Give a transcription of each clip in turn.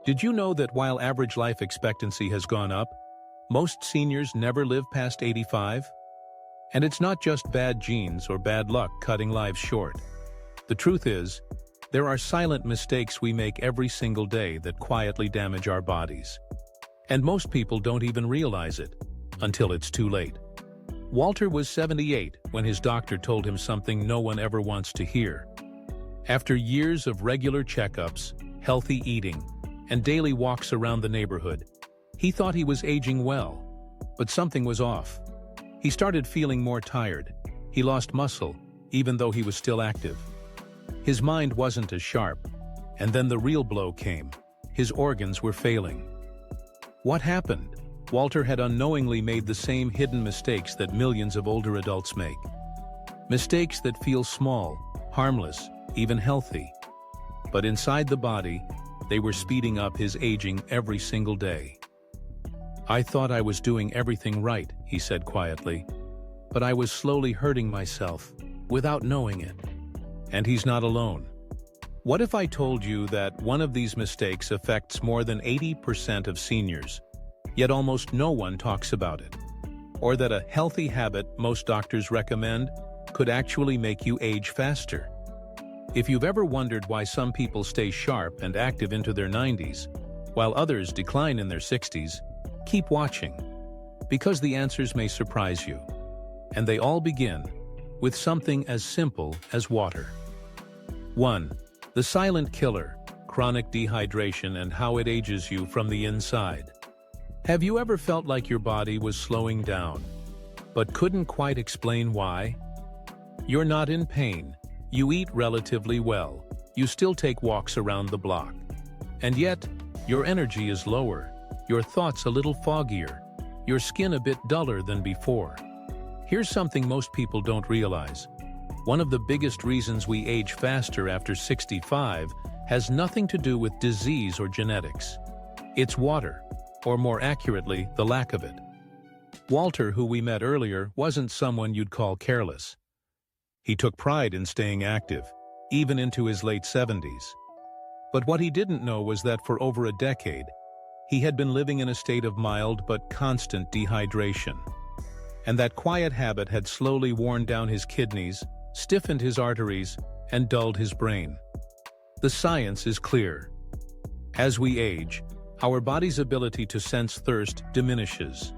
Did you know that while average life expectancy has gone up, most seniors never live past 85? And it's not just bad genes or bad luck cutting lives short. The truth is, there are silent mistakes we make every single day that quietly damage our bodies. And most people don't even realize it until it's too late. Walter was 78 when his doctor told him something no one ever wants to hear. After years of regular checkups, healthy eating, and daily walks around the neighborhood, he thought he was aging well, but something was off. He started feeling more tired. He lost muscle, even though he was still active. His mind wasn't as sharp, and then the real blow came. His organs were failing. What happened? Walter had unknowingly made the same hidden mistakes that millions of older adults make. Mistakes that feel small, harmless, even healthy. But inside the body, they were speeding up his aging every single day. "I thought I was doing everything right," he said quietly, "but I was slowly hurting myself without knowing it." And he's not alone. What if I told you that one of these mistakes affects more than 80% of seniors, yet almost no one talks about it? Or that a healthy habit most doctors recommend could actually make you age faster? If you've ever wondered why some people stay sharp and active into their 90s, while others decline in their 60s, keep watching, because the answers may surprise you. And they all begin with something as simple as water. 1. The silent killer, chronic dehydration and how it ages you from the inside. Have you ever felt like your body was slowing down, but couldn't quite explain why? You're not in pain. You eat relatively well. You still take walks around the block. And yet, your energy is lower, your thoughts a little foggier, your skin a bit duller than before. Here's something most people don't realize. One of the biggest reasons we age faster after 65 has nothing to do with disease or genetics. It's water, or more accurately, the lack of it. Walter, who we met earlier, wasn't someone you'd call careless. He took pride in staying active, even into his late 70s. But what he didn't know was that for over a decade, he had been living in a state of mild but constant dehydration. And that quiet habit had slowly worn down his kidneys, stiffened his arteries, and dulled his brain. The science is clear. As we age, our body's ability to sense thirst diminishes,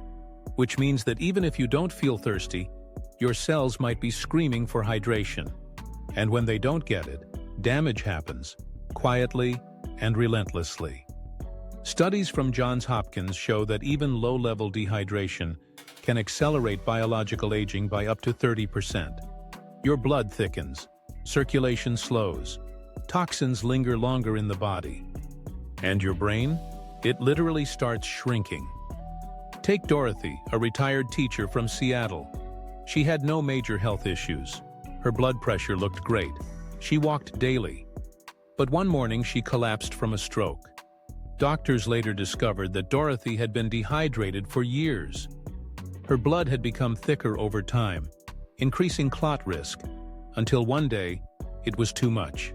which means that even if you don't feel thirsty, your cells might be screaming for hydration. And when they don't get it, damage happens, quietly and relentlessly. Studies from Johns Hopkins show that even low-level dehydration can accelerate biological aging by up to 30%. Your blood thickens, circulation slows, toxins linger longer in the body. And your brain? It literally starts shrinking. Take Dorothy, a retired teacher from Seattle. She had no major health issues. Her blood pressure looked great. She walked daily. But one morning she collapsed from a stroke. Doctors later discovered that Dorothy had been dehydrated for years. Her blood had become thicker over time, increasing clot risk, until one day, it was too much.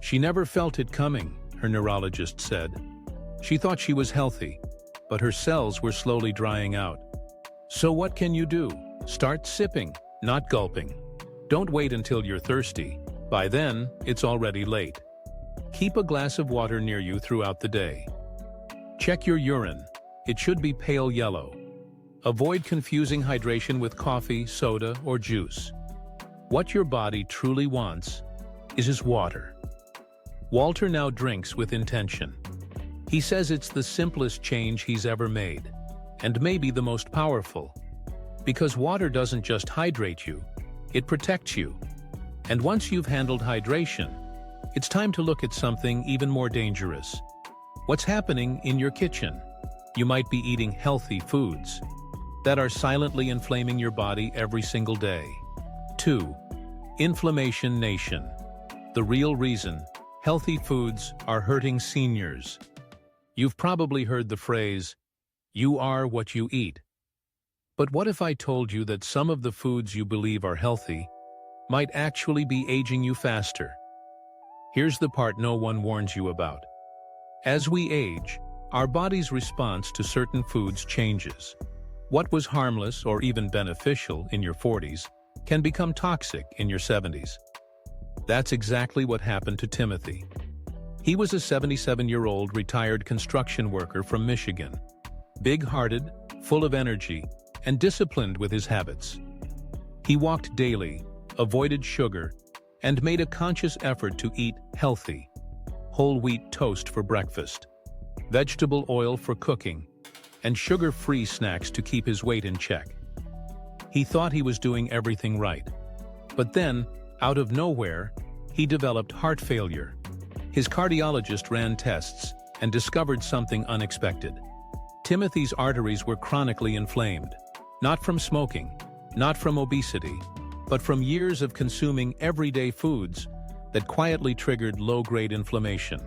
She never felt it coming, her neurologist said. She thought she was healthy, but her cells were slowly drying out. So what can you do? Start sipping, not gulping. Don't wait until you're thirsty. By then, it's already late. Keep a glass of water near you throughout the day. Check your urine. It should be pale yellow. Avoid confusing hydration with coffee, soda, or juice. What your body truly wants is water. Walter now drinks with intention. He says it's the simplest change he's ever made, and maybe the most powerful. Because water doesn't just hydrate you, it protects you. And once you've handled hydration, it's time to look at something even more dangerous. What's happening in your kitchen? You might be eating healthy foods that are silently inflaming your body every single day. 2. Inflammation Nation. The real reason healthy foods are hurting seniors. You've probably heard the phrase, "You are what you eat." But what if I told you that some of the foods you believe are healthy might actually be aging you faster? Here's the part no one warns you about. As we age, our body's response to certain foods changes. What was harmless or even beneficial in your 40s can become toxic in your 70s. That's exactly what happened to Timothy. He was a 77-year-old retired construction worker from Michigan, big-hearted, full of energy, and disciplined with his habits. He walked daily, avoided sugar, and made a conscious effort to eat healthy: whole wheat toast for breakfast, vegetable oil for cooking, and sugar-free snacks to keep his weight in check. He thought he was doing everything right. But then, out of nowhere, he developed heart failure. His cardiologist ran tests and discovered something unexpected. Timothy's arteries were chronically inflamed, not from smoking, not from obesity, but from years of consuming everyday foods that quietly triggered low-grade inflammation.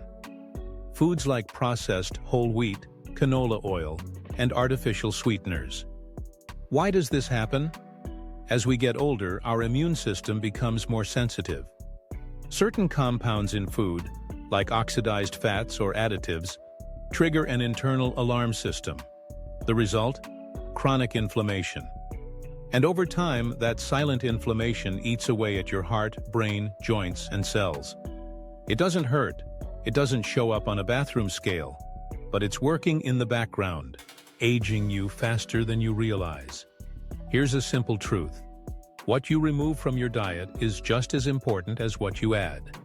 Foods like processed whole wheat, canola oil, and artificial sweeteners. Why does this happen? As we get older, our immune system becomes more sensitive. Certain compounds in food, like oxidized fats or additives, trigger an internal alarm system. The result? Chronic inflammation. And over time, that silent inflammation eats away at your heart, brain, joints, and cells. It doesn't hurt. It doesn't show up on a bathroom scale. But it's working in the background, aging you faster than you realize. Here's a simple truth. What you remove from your diet is just as important as what you add.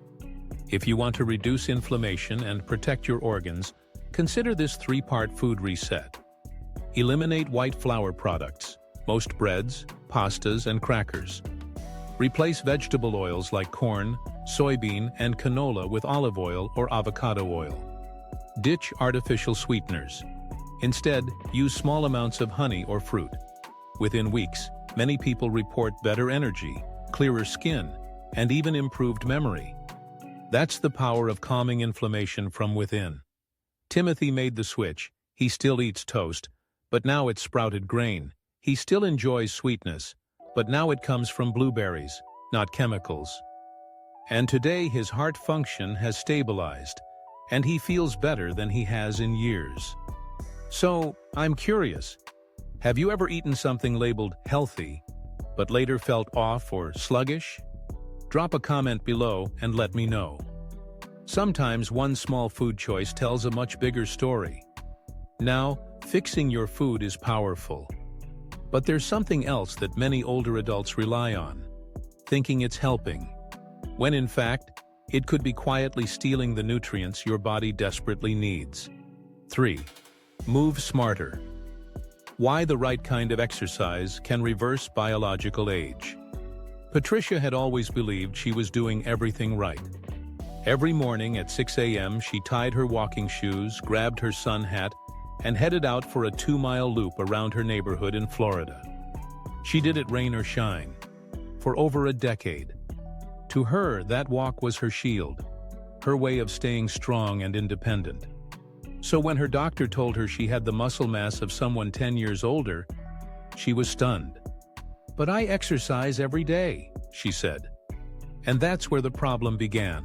If you want to reduce inflammation and protect your organs, consider this 3-part food reset. Eliminate white flour products, most breads, pastas, and crackers. Replace vegetable oils like corn, soybean, and canola with olive oil or avocado oil. Ditch artificial sweeteners. Instead, use small amounts of honey or fruit. Within weeks, many people report better energy, clearer skin, and even improved memory. That's the power of calming inflammation from within. Timothy made the switch. He still eats toast, but now it's sprouted grain. He still enjoys sweetness, but now it comes from blueberries, not chemicals. And today his heart function has stabilized, and he feels better than he has in years. So, I'm curious. Have you ever eaten something labeled healthy, but later felt off or sluggish? Drop a comment below and let me know. Sometimes one small food choice tells a much bigger story. Now, fixing your food is powerful. But there's something else that many older adults rely on, thinking it's helping, when in fact, it could be quietly stealing the nutrients your body desperately needs. 3. Move smarter. Why the right kind of exercise can reverse biological age. Patricia had always believed she was doing everything right. Every morning at 6 a.m. she tied her walking shoes, grabbed her sun hat, and headed out for a 2-mile loop around her neighborhood in Florida. She did it rain or shine, for over a decade. To her, that walk was her shield, her way of staying strong and independent. So when her doctor told her she had the muscle mass of someone 10 years older, she was stunned. "But I exercise every day," she said. And that's where the problem began.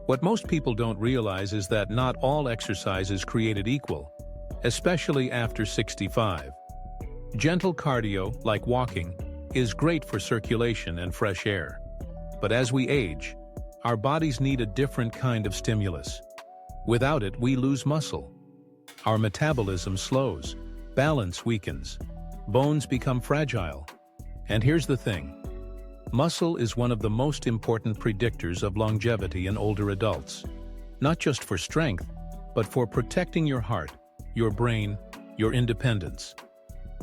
What most people don't realize is that not all exercise is created equal, especially after 65. Gentle cardio, like walking, is great for circulation and fresh air. But as we age, our bodies need a different kind of stimulus. Without it, we lose muscle. Our metabolism slows, balance weakens, bones become fragile. And here's the thing. Muscle is one of the most important predictors of longevity in older adults. Not just for strength, but for protecting your heart, your brain, your independence.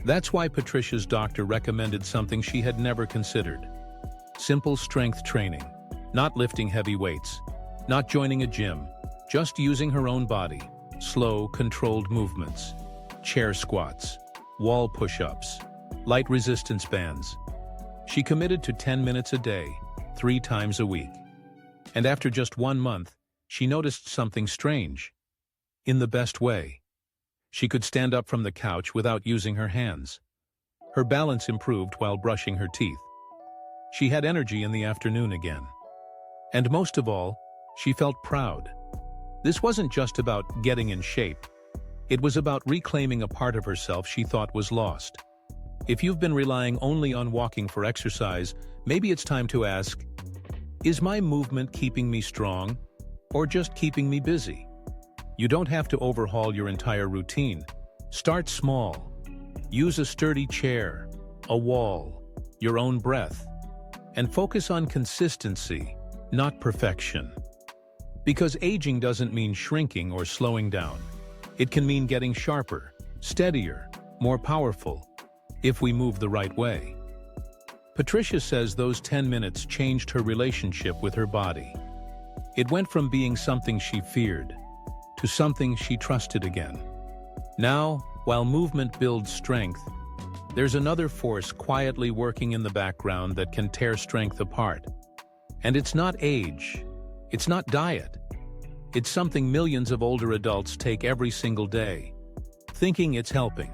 That's why Patricia's doctor recommended something she had never considered. Simple strength training, not lifting heavy weights, not joining a gym, just using her own body, slow, controlled movements, chair squats, wall push-ups, light resistance bands. She committed to 10 minutes a day, 3 times a week. And after just 1 month, she noticed something strange. In the best way. She could stand up from the couch without using her hands. Her balance improved while brushing her teeth. She had energy in the afternoon again. And most of all, she felt proud. This wasn't just about getting in shape. It was about reclaiming a part of herself she thought was lost. If you've been relying only on walking for exercise, maybe it's time to ask, is my movement keeping me strong or just keeping me busy? You don't have to overhaul your entire routine. Start small. Use a sturdy chair, a wall, your own breath, and focus on consistency, not perfection. Because aging doesn't mean shrinking or slowing down. It can mean getting sharper, steadier, more powerful, if we move the right way. Patricia says those 10 minutes changed her relationship with her body. It went from being something she feared to something she trusted again. Now, while movement builds strength, there's another force quietly working in the background that can tear strength apart. And it's not age, it's not diet. It's something millions of older adults take every single day, thinking it's helping,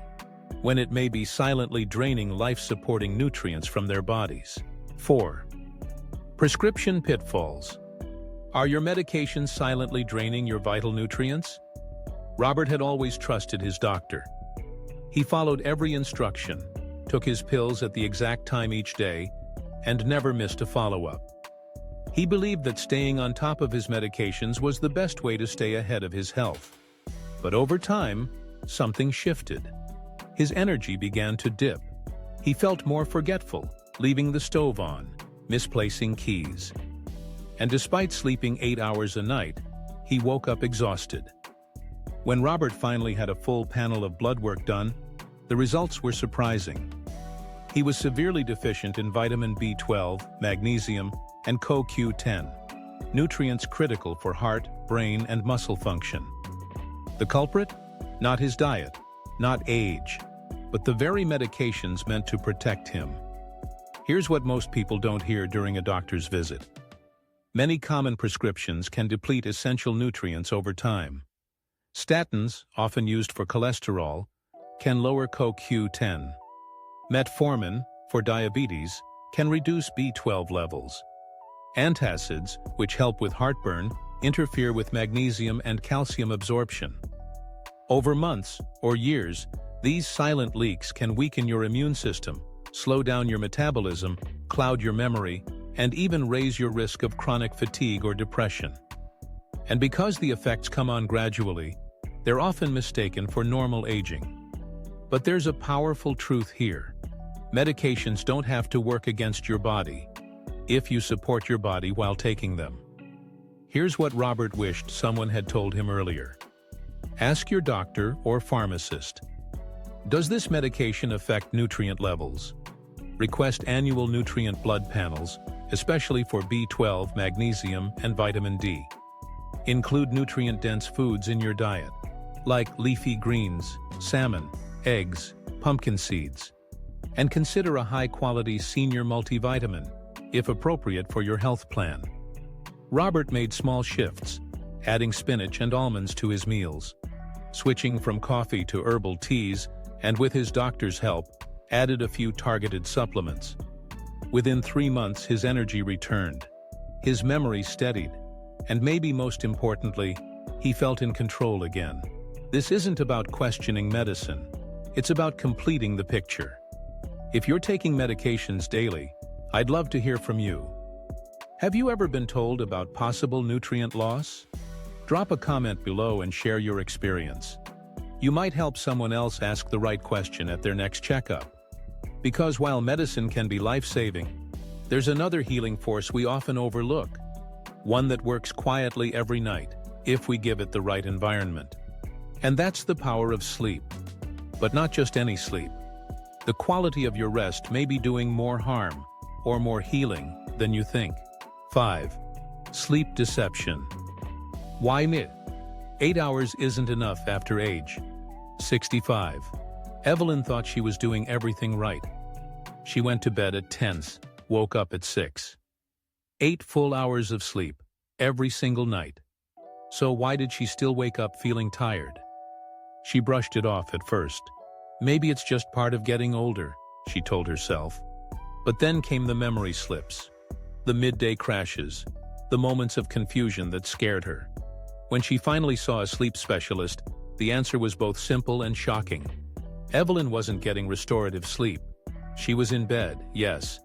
when it may be silently draining life-supporting nutrients from their bodies. 4. Prescription pitfalls. Are your medications silently draining your vital nutrients? Robert had always trusted his doctor. He followed every instruction, took his pills at the exact time each day, and never missed a follow-up. He believed that staying on top of his medications was the best way to stay ahead of his health. But over time, something shifted. His energy began to dip. He felt more forgetful, leaving the stove on, misplacing keys. And despite sleeping 8 hours a night, he woke up exhausted. When Robert finally had a full panel of blood work done, the results were surprising. He was severely deficient in vitamin B12, magnesium, and CoQ10, nutrients critical for heart, brain, and muscle function. The culprit? Not his diet, not age, but the very medications meant to protect him. Here's what most people don't hear during a doctor's visit. Many common prescriptions can deplete essential nutrients over time. Statins, often used for cholesterol, can lower CoQ10. Metformin, for diabetes, can reduce B12 levels. Antacids, which help with heartburn, interfere with magnesium and calcium absorption. Over months or years, these silent leaks can weaken your immune system, slow down your metabolism, cloud your memory, and even raise your risk of chronic fatigue or depression. And because the effects come on gradually, they're often mistaken for normal aging. But there's a powerful truth here. Medications don't have to work against your body, if you support your body while taking them. Here's what Robert wished someone had told him earlier. Ask your doctor or pharmacist. Does this medication affect nutrient levels? Request annual nutrient blood panels, especially for B12, magnesium, and vitamin D. Include nutrient-dense foods in your diet, like leafy greens, salmon, eggs, pumpkin seeds. And consider a high-quality senior multivitamin, if appropriate for your health plan. Robert made small shifts, adding spinach and almonds to his meals, switching from coffee to herbal teas, and with his doctor's help, added a few targeted supplements. Within 3 months, his energy returned, his memory steadied, and maybe most importantly, he felt in control again. This isn't about questioning medicine. It's about completing the picture. If you're taking medications daily, I'd love to hear from you. Have you ever been told about possible nutrient loss? Drop a comment below and share your experience. You might help someone else ask the right question at their next checkup. Because while medicine can be life-saving, there's another healing force we often overlook, one that works quietly every night, if we give it the right environment. And that's the power of sleep. But not just any sleep. The quality of your rest may be doing more harm or more healing than you think. 5. Sleep deception. Why myth? 8 hours isn't enough after age 65. Evelyn thought she was doing everything right. She went to bed at 10, woke up at 6. 8 full hours of sleep, every single night. So why did she still wake up feeling tired? She brushed it off at first. Maybe it's just part of getting older, she told herself. But then came the memory slips, the midday crashes, the moments of confusion that scared her. When she finally saw a sleep specialist, the answer was both simple and shocking. Evelyn wasn't getting restorative sleep. She was in bed, yes,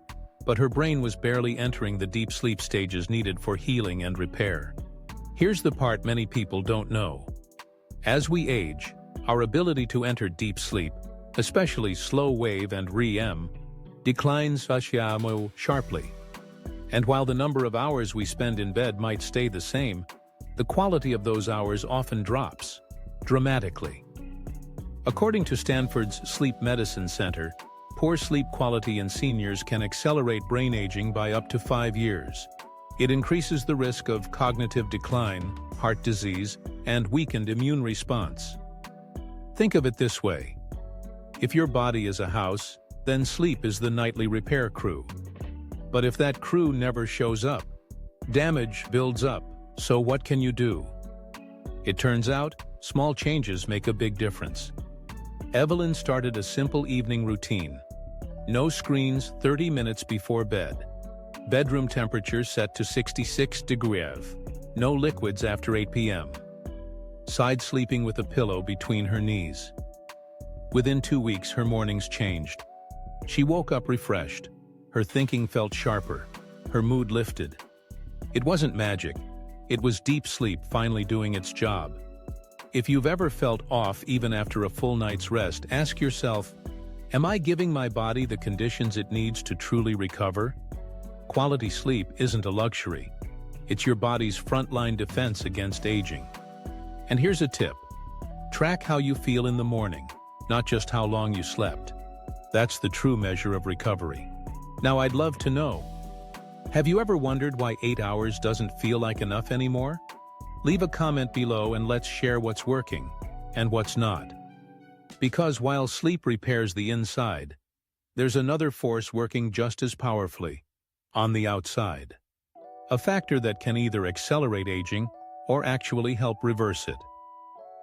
but her brain was barely entering the deep sleep stages needed for healing and repair. Here's the part many people don't know. As we age, our ability to enter deep sleep, especially slow wave and REM, declines sharply. And while the number of hours we spend in bed might stay the same, the quality of those hours often drops dramatically. According to Stanford's Sleep Medicine Center, poor sleep quality in seniors can accelerate brain aging by up to 5 years. It increases the risk of cognitive decline, heart disease, and weakened immune response. Think of it this way. If your body is a house, then sleep is the nightly repair crew. But if that crew never shows up, damage builds up. So what can you do? It turns out, small changes make a big difference. Evelyn started a simple evening routine. No screens 30 minutes before bed. Bedroom temperature set to 66 degrees. No liquids after 8 p.m. Side sleeping with a pillow between her knees. Within 2 weeks, her mornings changed. She woke up refreshed. Her thinking felt sharper. Her mood lifted. It wasn't magic. It was deep sleep finally doing its job. If you've ever felt off even after a full night's rest, ask yourself, am I giving my body the conditions it needs to truly recover? Quality sleep isn't a luxury. It's your body's frontline defense against aging. And here's a tip. Track how you feel in the morning, not just how long you slept. That's the true measure of recovery. Now I'd love to know, have you ever wondered why 8 hours doesn't feel like enough anymore? Leave a comment below and let's share what's working and what's not. Because while sleep repairs the inside, there's another force working just as powerfully on the outside. A factor that can either accelerate aging or actually help reverse it.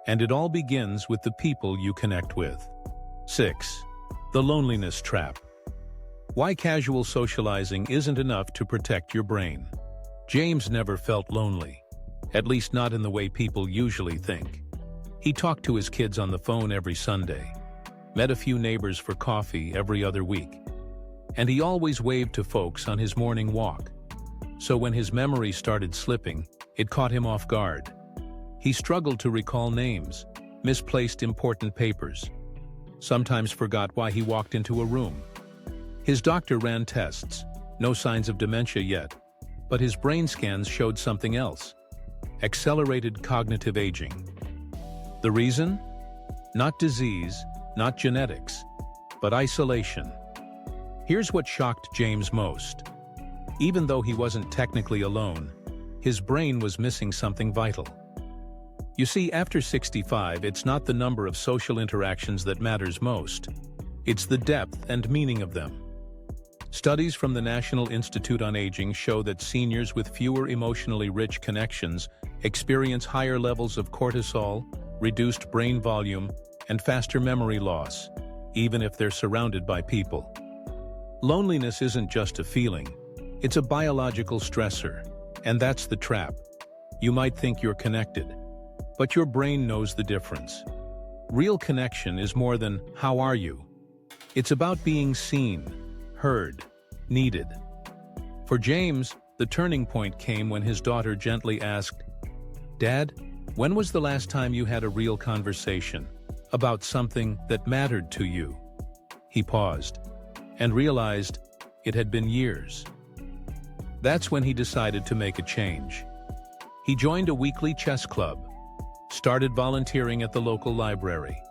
And it all begins with the people you connect with. 6. The loneliness trap. Why casual socializing isn't enough to protect your brain. James never felt lonely, at least not in the way people usually think. He talked to his kids on the phone every Sunday, met a few neighbors for coffee every other week, and he always waved to folks on his morning walk. So when his memory started slipping, it caught him off guard. He struggled to recall names, misplaced important papers, sometimes forgot why he walked into a room. His doctor ran tests, no signs of dementia yet, but his brain scans showed something else: accelerated cognitive aging. The reason? Not disease, not genetics, but isolation. Here's what shocked James most. Even though he wasn't technically alone, his brain was missing something vital. You see, after 65, it's not the number of social interactions that matters most. It's the depth and meaning of them. Studies from the National Institute on Aging show that seniors with fewer emotionally rich connections experience higher levels of cortisol, reduced brain volume, and faster memory loss, even if they're surrounded by people. Loneliness isn't just a feeling, it's a biological stressor, and that's the trap. You might think you're connected, but your brain knows the difference. Real connection is more than "how are you?" It's about being seen, heard, needed. For James, the turning point came when his daughter gently asked, "Dad, when was the last time you had a real conversation about something that mattered to you?" He paused and realized it had been years. That's when he decided to make a change. He joined a weekly chess club, started volunteering at the local library,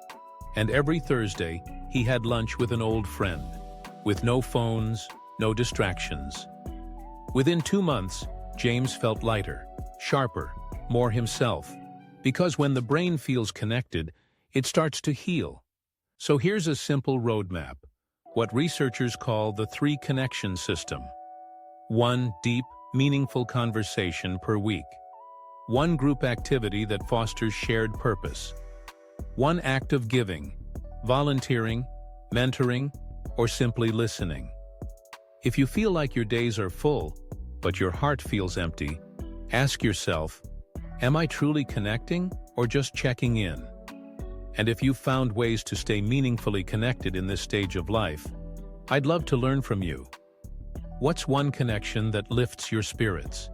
and every Thursday he had lunch with an old friend, with no phones, no distractions. Within 2 months, James felt lighter, sharper, more himself, because when the brain feels connected, it starts to heal. So here's a simple roadmap, what researchers call the 3 connection system. 1 deep, meaningful conversation per week. 1 group activity that fosters shared purpose. 1 act of giving, volunteering, mentoring, or simply listening. If you feel like your days are full, but your heart feels empty, ask yourself, Am I truly connecting or just checking in? And if you've found ways to stay meaningfully connected in this stage of life, I'd love to learn from you. What's one connection that lifts your spirits?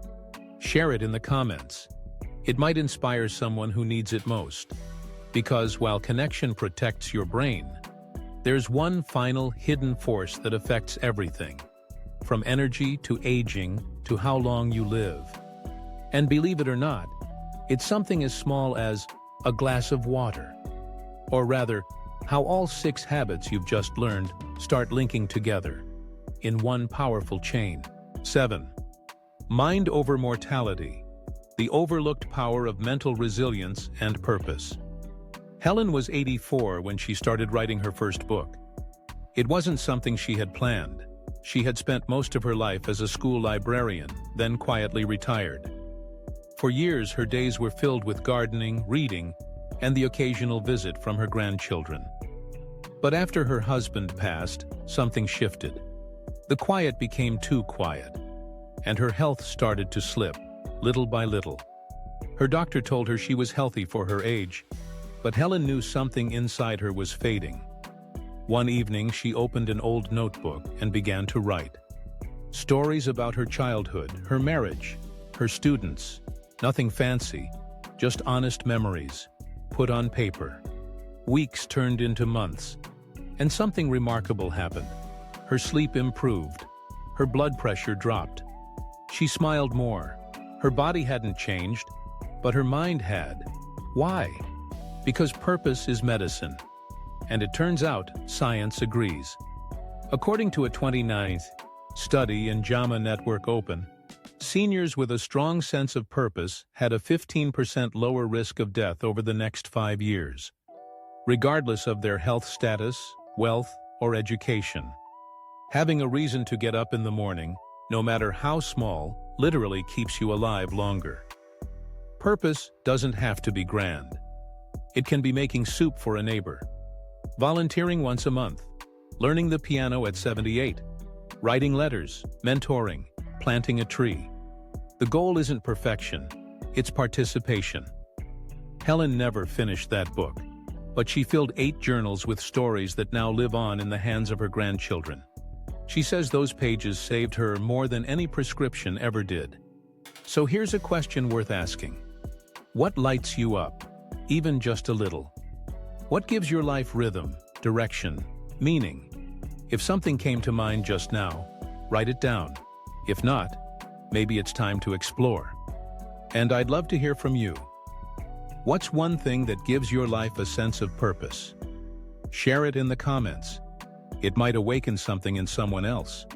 Share it in the comments. It might inspire someone who needs it most. Because while connection protects your brain, there's one final hidden force that affects everything, from energy to aging to how long you live. And believe it or not, it's something as small as a glass of water. Or rather, how all 6 habits you've just learned start linking together in one powerful chain. 7. Mind over mortality, the overlooked power of mental resilience and purpose. Helen was 84 when she started writing her first book. It wasn't something she had planned. She had spent most of her life as a school librarian, then quietly retired. For years, her days were filled with gardening, reading, and the occasional visit from her grandchildren. But after her husband passed, something shifted. The quiet became too quiet, and her health started to slip, little by little. Her doctor told her she was healthy for her age, but Helen knew something inside her was fading. One evening, she opened an old notebook and began to write. Stories about her childhood, her marriage, her students. Nothing fancy, just honest memories, put on paper. Weeks turned into months, and something remarkable happened. Her sleep improved. Her blood pressure dropped. She smiled more. Her body hadn't changed, but her mind had. Why? Because purpose is medicine. And it turns out, science agrees. According to a 29th study in JAMA Network Open, seniors with a strong sense of purpose had a 15% lower risk of death over the next 5 years, regardless of their health status, wealth, or education. Having a reason to get up in the morning, no matter how small, literally keeps you alive longer. Purpose doesn't have to be grand. It can be making soup for a neighbor, volunteering once a month, learning the piano at 78, writing letters, mentoring, planting a tree. The goal isn't perfection, it's participation. Helen never finished that book, but she filled 8 journals with stories that now live on in the hands of her grandchildren. She says those pages saved her more than any prescription ever did. So here's a question worth asking. What lights you up, even just a little? What gives your life rhythm, direction, meaning? If something came to mind just now, write it down. If not, maybe it's time to explore. And I'd love to hear from you. What's one thing that gives your life a sense of purpose? Share it in the comments. It might awaken something in someone else.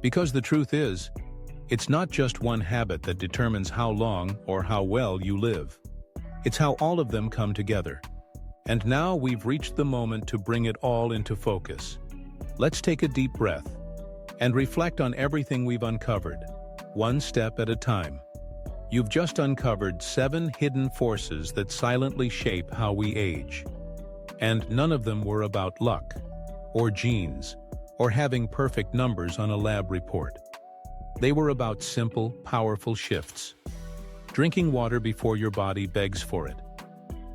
Because the truth is, it's not just one habit that determines how long or how well you live. It's how all of them come together. And now we've reached the moment to bring it all into focus. Let's take a deep breath and reflect on everything we've uncovered, one step at a time. You've just uncovered 7 hidden forces that silently shape how we age. And none of them were about luck, or genes, or having perfect numbers on a lab report. They were about simple, powerful shifts. Drinking water before your body begs for it.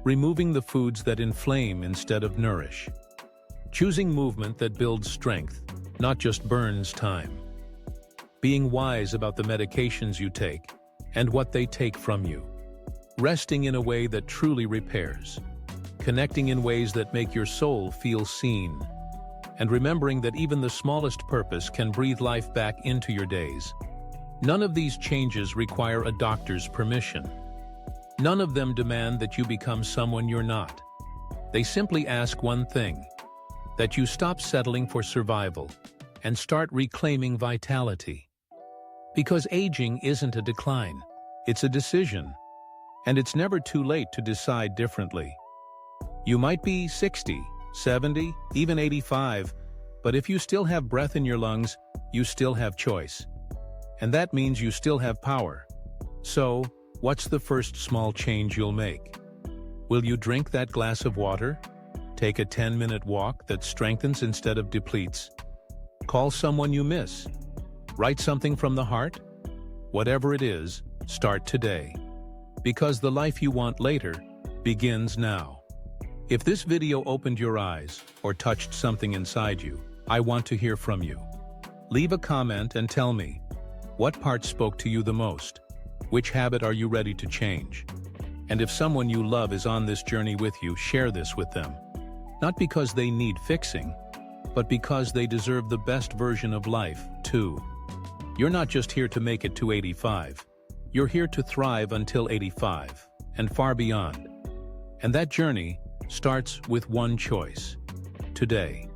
Removing the foods that inflame instead of nourish. Choosing movement that builds strength, not just burns time. Being wise about the medications you take and what they take from you. Resting in a way that truly repairs. Connecting in ways that make your soul feel seen. And remembering that even the smallest purpose can breathe life back into your days. None of these changes require a doctor's permission. None of them demand that you become someone you're not. They simply ask one thing: that you stop settling for survival and start reclaiming vitality. Because aging isn't a decline, it's a decision. And it's never too late to decide differently. You might be 60, 70, even 85, but if you still have breath in your lungs, you still have choice. And that means you still have power. So, what's the first small change you'll make? Will you drink that glass of water? Take a 10-minute walk that strengthens instead of depletes? Call someone you miss? Write something from the heart? Whatever it is, start today. Because the life you want later begins now. If this video opened your eyes or touched something inside you, I want to hear from you. Leave a comment and tell me, what part spoke to you the most? Which habit are you ready to change? And if someone you love is on this journey with you, share this with them. Not because they need fixing, but because they deserve the best version of life, too. You're not just here to make it to 85. You're here to thrive until 85, and far beyond. And that journey starts with one choice. Today.